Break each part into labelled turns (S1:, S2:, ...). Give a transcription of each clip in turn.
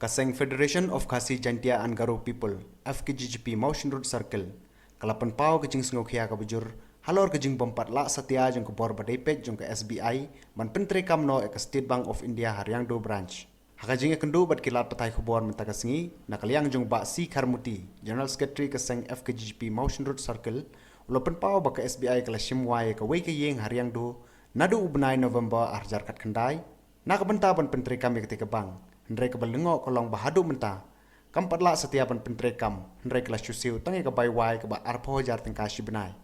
S1: Kaseng Federation of Khasi Jantia and Garo People, Fkjgp Motion Road Circle, Kalapan Pau ke jing sngewbha ka bujur, halor ke jing bompat lak setia jong khubor badepet jong ke SBI, man Pyntreikam no ke State Bank of India Riangdo branch. Haka jing kendu bat kilat petai khubor mentaka sengi, nakaliang jong Bak Si Kharmuti, General Secretary Kaseng Fkjgp Motion Road Circle, Ulopan Pau baka SBI kala shimwai ke wei ke yeng Riangdo, nadu ubnai November arjar kat kendai, nakabenta ban Pyntreikam ketika bang. Hendrai ke belengok kolong bahadu menta. Kampat lak setiapan Pyntreikam. Hendrai ke la syusiu tangi ke baywai ke ba arpo jar tengka benai.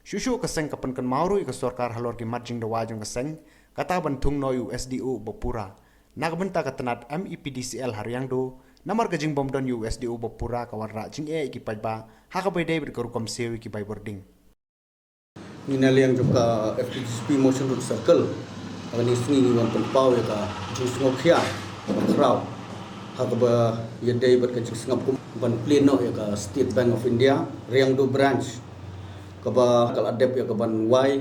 S1: Syusiu keseng kapan kan mauru ke sorkar halor ki marjing Dawa jong keseng. Kata ban Thung no USDO Pura. Nak benta ke Tnad Mepdcl Riangdo. Namar ke jing bom don USDO Pura kawan rak jing ki pajba. Haka baydai berkerukom sewi ki bay boarding.
S2: Ninali yang juga Fkjgp Motion Road Circle. Ini sengi wan penpau ya ka jing sngewbha crowd hakaba yadai bat ka jing sngap ban pleno ya ka State Bank of India Riangdo branch kaba kal adep ya ka ban wai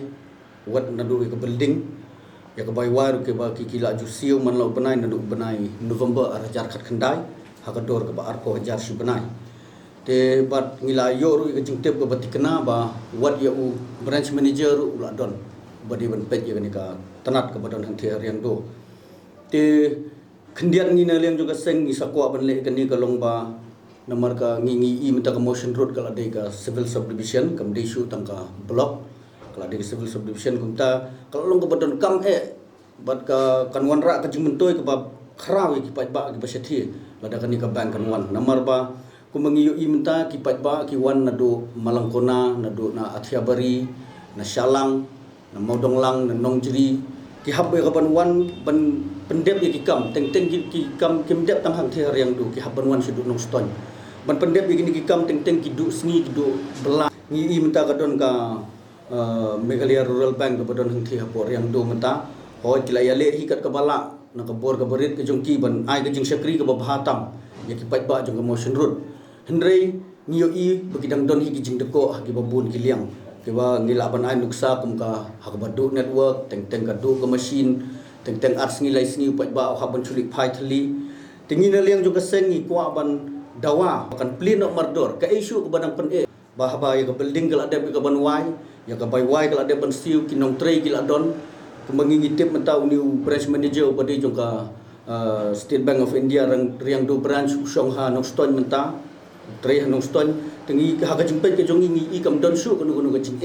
S2: wat nadu ya ka building ya ka bai wai ke ba kikila jusiu man lau benai nadu benai November arajar khat khandai hakador ka ba arpo hajar si benai te bat ngila yo ru ka jing tep ka batikna ba wat ya u branch manager ula don badi ban pet ya ka Tnad ka badan hang the Riangdo te kendian ni naliang juga seng isakwa ban le kani kalong ba namar ka ngingi I menta ka motion road kala de ka civil subdivision kam de shu tangka block kala de civil subdivision kumta kalong ka badan kam bat ka kanwan ra ka jingmentoi ka ba khraw ki pat ba ki basethi lada kani ka bank kanwan namar ba kumangiyo I menta ki pat ba ki wan nado malangkona nado na athiabari na shalang na modonglang na nongjri ki habbe ka ban wan ban pendep ki kam teng ki kam kimdep tang hang the Riangdo ki habban wan sidu nong ston ban pendep ki kam teng ki du sngi ki du bela ngi I menta ka don ka Mepdcl Rural Bank ka badon hang the hapor Riangdo menta hoi kilaya le hi kat ka bala na ka bor ka berit ka jong ki ban ai ka jing sekri ka bahatam ya ki pat ba jong ka motion road hendrei ngiyo I begidang don hi ki jing deko ha ki babun ki liang ki ba ngila ban ai nuksa kum ka ha ka badu network teng ka du ka machine teng ars ngilai sngi pat ba ha ban chulik phai thali tingi na liang juga sengi kwa ban Dawa kan pleno mardor ka issue ka badang pen ba ya ka building kala de ka ban wai ya ka bai wai kala de ban siu kinong trei kila don kumangi tip mentau new branch manager badi juga State Bank of India Riangdo branch Songha nong ston menta trei nong ston tingi ha ka jingpet ka jongi I kam don shu kunu ka jing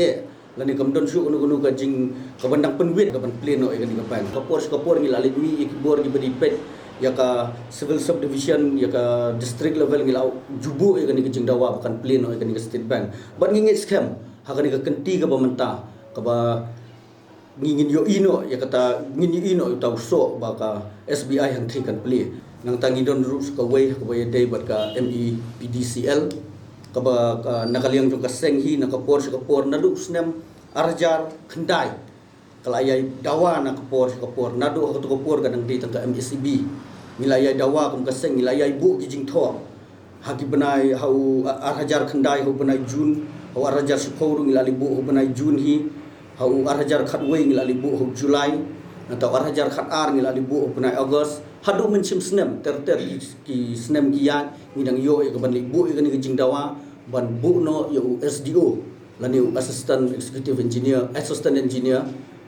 S2: lani kam don shu kunu ka jing ka bandang penwit ka ban pleno ka ni ka ban kapor ngila lidmi khubor gi badi pet ya ka civil subdivision ya ka district level ngila jubu ka ni ka jing Dawa bukan pleno ka ni ka State Bank ban ngingit scam ha ka ni ka kenti ka bamenta ka ba ngingin yo ino ya kata ngin ino tau so ba ka SBI hang thikan play nang tangi don rules ka way ka bay day bat ka Mepdcl ka ba nakaliang jong ka senghi nakapor sa kapor nadu snem arjar khandai kalayay Dawa nakapor nadu ha kapor ka nang di tang ka MSEB nilayay Dawa kum ka seng nilayay bu ki jing tho haki benai hau arjar khandai hau benai Jun hau arjar siphoru ngilali bu hau benai Jun hi hau arjar khatwei ngilali bu hau Julai atau arjar khatar ngilali bu hau benai August hadu mencim snem ter ki snem ki yang ngidang yo ka ban bu ka ni jing Dawa ban bu no yo SDO lani assistant executive engineer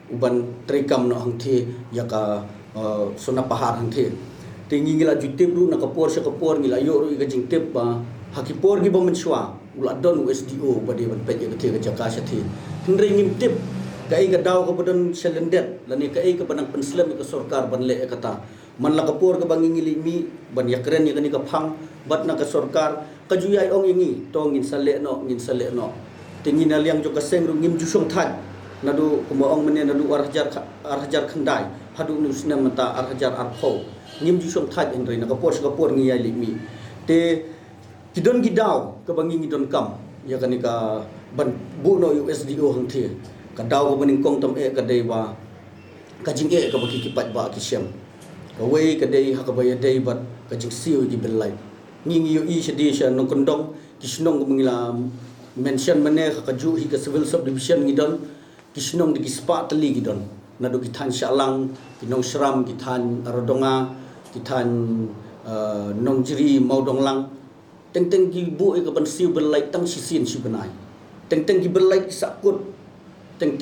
S2: uban Pyntreikam no hang the ya ka sona pahar hang the tingi ngila jutip ru na kapor sa kapor ngila yo ru ka jing tip ba hakipor gi ba menshwa ula don SDO badi ban pet ya ka the ka jaka sa the hindre ngim tip kai ka daw ka badon selendet lani kai ka banang penslam ka sorkar ban le kata man la kapor ka bangingili mi ban yakren ya ka ni ka phang bat na ka sorkar ka juyai ong ingi to ngin sale no tingi na liang jo ka seng ru ngim ju song than nadu kuma ong mene nadu arhajar khandai hadu nu sna mata arhajar arpho ngim ju song than endrei na kapor ngi yai mi te kidon gidaw ka bangingi don kam ya ka ni ka ban bu no USDO hang the ka daw ka baning kong tam ka dei ba ka jing ka baki ki pat ba ki syam ka wei ka dei ha ka bay dei bat ka jing siu gi belai ngingi yo I sedisha nong kondong kisnong ko mangila mention mane ka ju hi ka civil subdivision ngidon kisnong di kispa tali gidon nadu kithan shalang kinong shram kithan arodonga kithan nong jiri mau dong lang teng ki bu ka ban siu belai tang sisin si benai teng ki belai sakut teng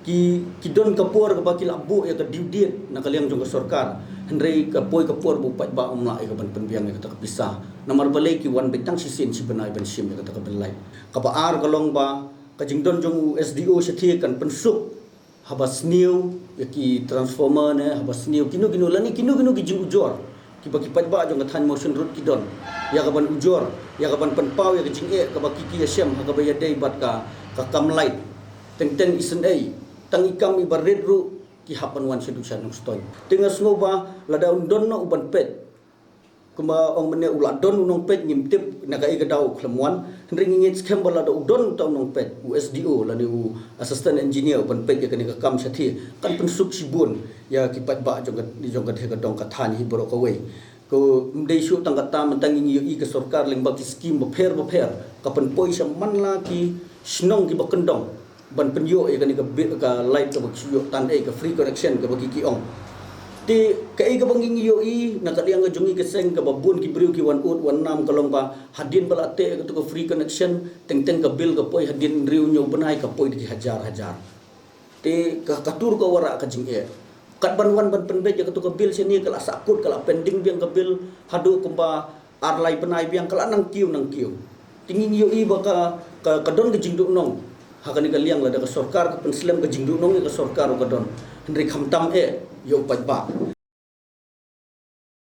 S2: ki don kapur ka baki labu ya ka diudiet na kaliang jong ka sarkar hendrei ka poi kapur bu pat ba umla ka ban penbiang ka ta pisah namar balai ki wan betang sisin si benai ban sim ka ta belai ka ba ar kalong ba ka jingdon jong SDO sethi kan pensuk habas new ya ki transformer ne habas new kinu lani kinu ki jing ujor ki baki pat ba jong ka than motion road ki don ya ka ban ujor ya ka ban penpau ya ka jing ka baki ki yasem ha ka ba ya dei bat ka kam light teng isen tang ikam ibaret ru ki hapan wan sedusan ng stoy tenga sngewbha lada undon no uban pet kuma ong mene ula don unong pet ngimtip naga iga daw klemwan ring ngit skem bala da udon taw nong pet USDO la u assistant engineer uban pet ya kani ka kam sathi kan pensuk sibun ya ki pat ba jong ka dong ka thani hi boro ka we ko mdei shu tang ka tam tang ngi i ka sarkar leng ba ki scheme ba pher ka pen poi sa man la ki snong ki ba kendong ban penyo ya kani ka light ka bakyo tan ka free connection ka bagi ki ong ti ka ka banging yo na kaliang ka jungi ka seng ka babun ki briu ki 1 kalong ba hadin bala te ka to ka free connection teng ka bill ka poi hadin riu nyo banai ka poi di hajar ti ka katur ka wara ka jing kat ban penbe ka to ka bill sini kala sakut kala pending biang ka bill hadu kumba arlai penai biang kala nang kiu tingin yo ba ka don ka jing du nong hakani ka liang la da ka sarkar ka penslam ka jingdu nong ka sarkar ka don hendrik hamtam yo pat ba